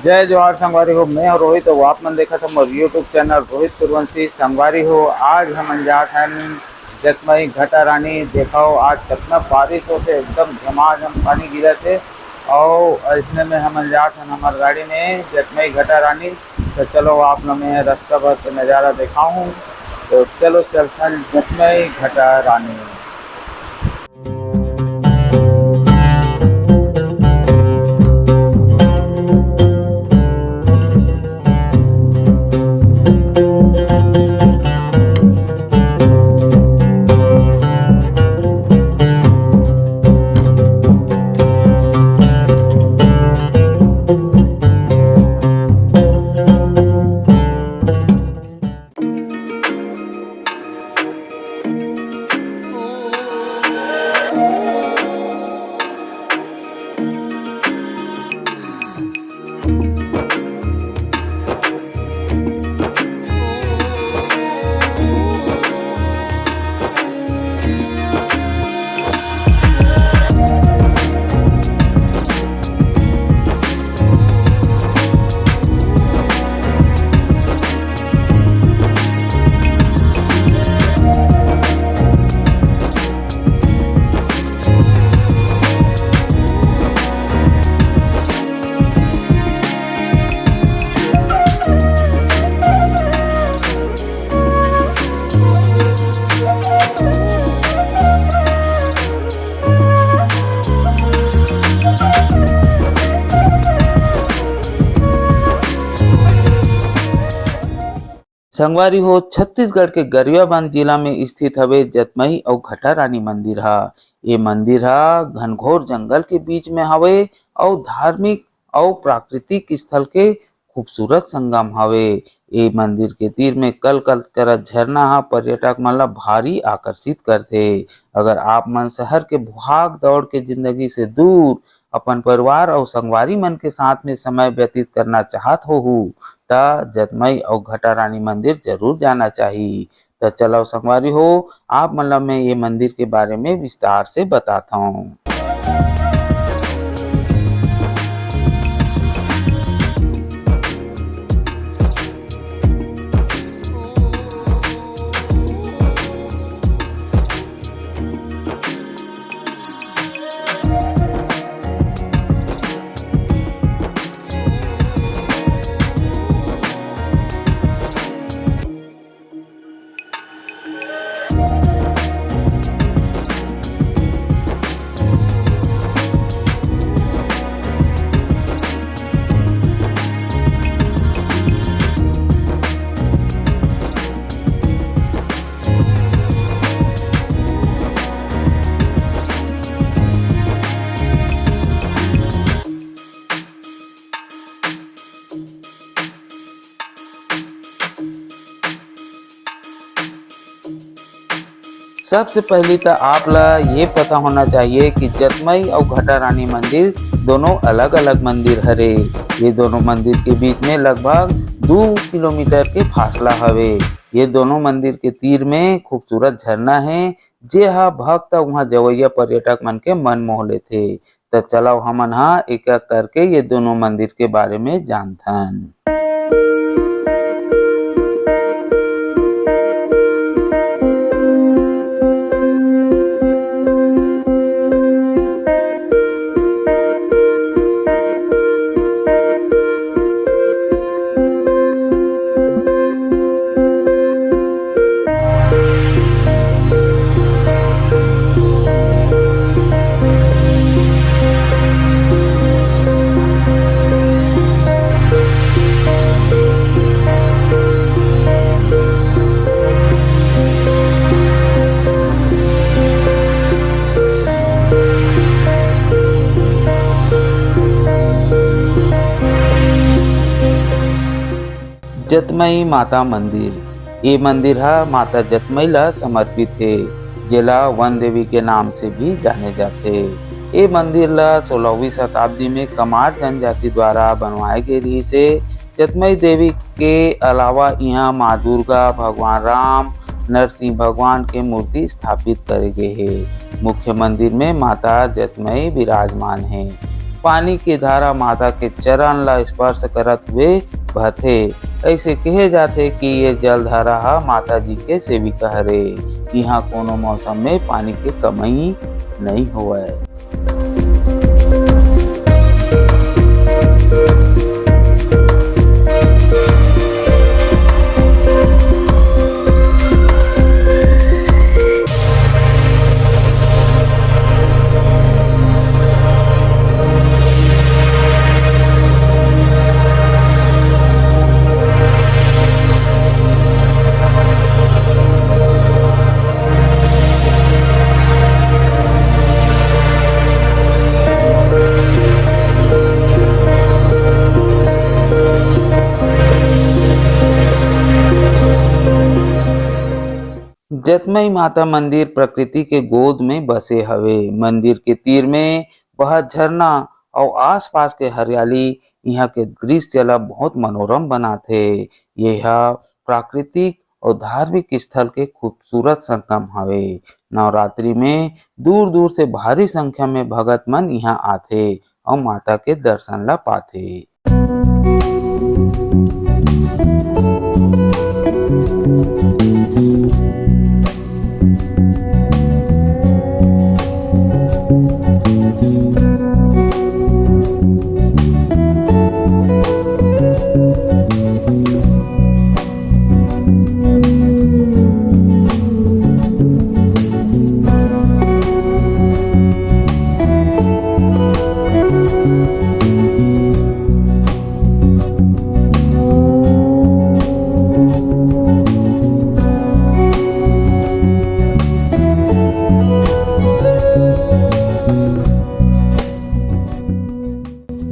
जय जवाहर संगवारी हो। मैं और रोहित हो, आप मन देखा था मोर यूट्यूब चैनल रोहित सूर्यवंशी संगवारी हो। आज हम जात हन जतमई घटा रानी। देखाओ आज कितना बारिश होते, एकदम झमाझम पानी गिरा थे। और इसमें में हम जात हन हमार गाड़ी में जतमई घटा रानी। तो चलो आप लोग मैं रास्ता भर के नज़ारा दिखाऊँ। तो चलो चलते जतमई घटा रानी। संगवारी हो छत्तीसगढ़ के गरियाबंद जिला में स्थित हवे जतमई अउ घटा रानी मंदिर हा। ये मंदिर हा घनघोर जंगल के बीच में हवे और धार्मिक और प्राकृतिक स्थल के खूबसूरत संगम हवे। ये मंदिर के तीर में कल कल करत झरना हा पर्यटक मन ला भारी आकर्षित करथे। अगर आप मन शहर के भाग दौड़ के जिंदगी से दूर अपन परिवार और संगवारी मन के साथ में समय व्यतीत करना चाहत हो त जतमई और घटा रानी मंदिर जरूर जाना चाहिए। तो चलो संगवारी हो आप मतलब मैं ये मंदिर के बारे में विस्तार से बताता हूँ। सबसे पहले तो आप ला ये पता होना चाहिए कि जतमई और घटा रानी मंदिर दोनों अलग अलग मंदिर हरे। ये दोनों मंदिर के बीच में लगभग 2 किलोमीटर के फासला हवे। ये दोनों मंदिर के तीर में खूबसूरत झरना है जे हा भक्त वहाँ जवैया पर्यटक मन के मन मोह लेथे। तो चलो हमन हा एक एक करके ये दोनों मंदिर के बारे में जानथन। जतमई माता मंदिर। ये मंदिर हा माता जतमई ला समर्पित है, जेला वन देवी के नाम से भी जाने जाते। ये मंदिर ला 16वीं शताब्दी में कमार जनजाति द्वारा बनवाए गए रही से। जतमई देवी के अलावा यहाँ माँ दुर्गा, भगवान राम, नरसिंह भगवान के मूर्ति स्थापित करे गए है। मुख्य मंदिर में माता जतमई विराजमान है। पानी की धारा माता के चरण ला स्पर्श करत हुए बहथे। ऐसे कहे जाथे कि ये जलधारा हा माता जी के सेविका हरे। यहाँ कोनो मौसम में पानी के कमी नहीं होवे। जतमई माता मंदिर प्रकृति के गोद में बसे हवे। मंदिर के तीर में बहत झरना और आसपास के हरियाली यहाँ के दृश्य ला बहुत मनोरम बनाथे। यह प्राकृतिक और धार्मिक स्थल के खूबसूरत संगम हवे। नवरात्रि में दूर दूर से भारी संख्या में भगत मन यहाँ आथे और माता के दर्शन ला पाथे।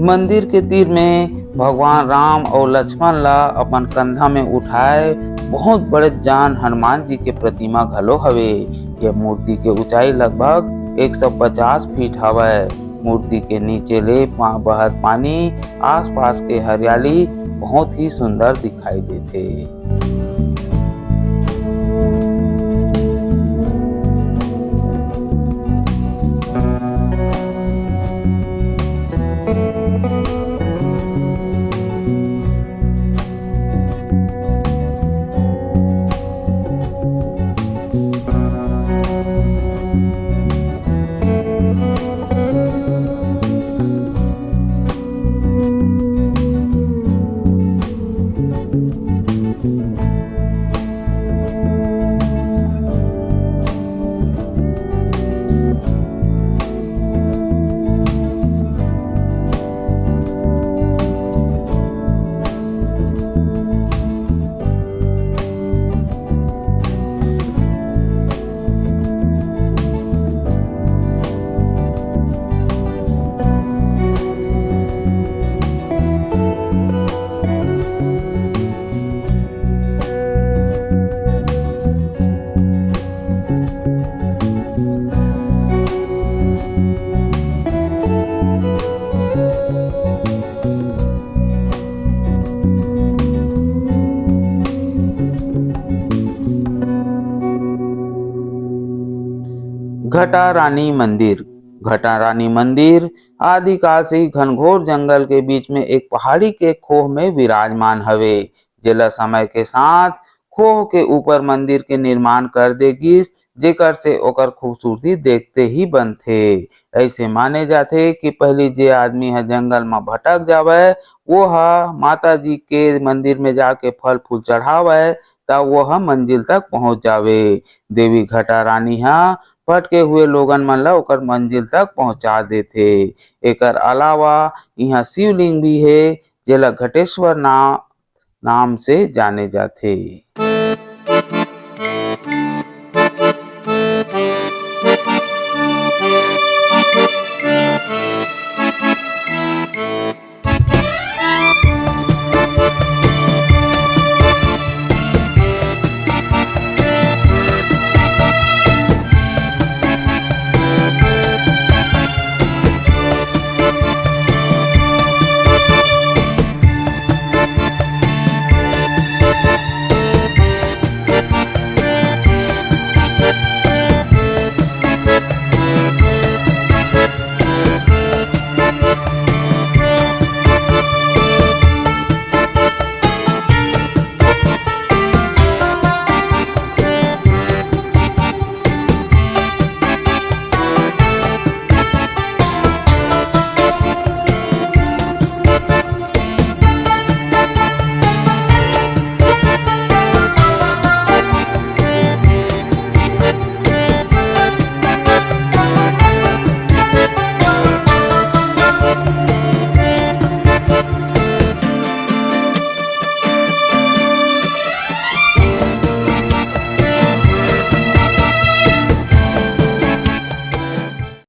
मंदिर के तीर में भगवान राम और लक्ष्मण ला अपन कंधा में उठाए बहुत बड़े जान हनुमान जी के प्रतिमा घलो हवे। यह मूर्ति के ऊंचाई लगभग 150 फीट हवे। मूर्ति के नीचे ले बहत पानी, आसपास के हरियाली बहुत ही सुंदर दिखाई देते। घटा रानी मंदिर। घटा रानी मंदिर आदिकाल से ही घनघोर जंगल के बीच में एक पहाड़ी के खोह में विराजमान हवे। जेला समय के साथ खोह के ऊपर मंदिर के निर्माण कर दे गिस, जेकर से ओकर खूबसूरती देखते ही बनथे। ऐसे माने जाथे कि पहली जे आदमी है जंगल में भटक जावे वो हा माता जी के मंदिर में जाके फल फूल चढ़ावे तब वो मंजिल तक पहुंच जावे। देवी घटा रानी हा भटके हुए लोगन मन ला ओकर मंजिल तक पहुंचा देथे। एकर अलावा यहाँ शिवलिंग भी है जेला घटेश्वर नाम से जाने जाथे।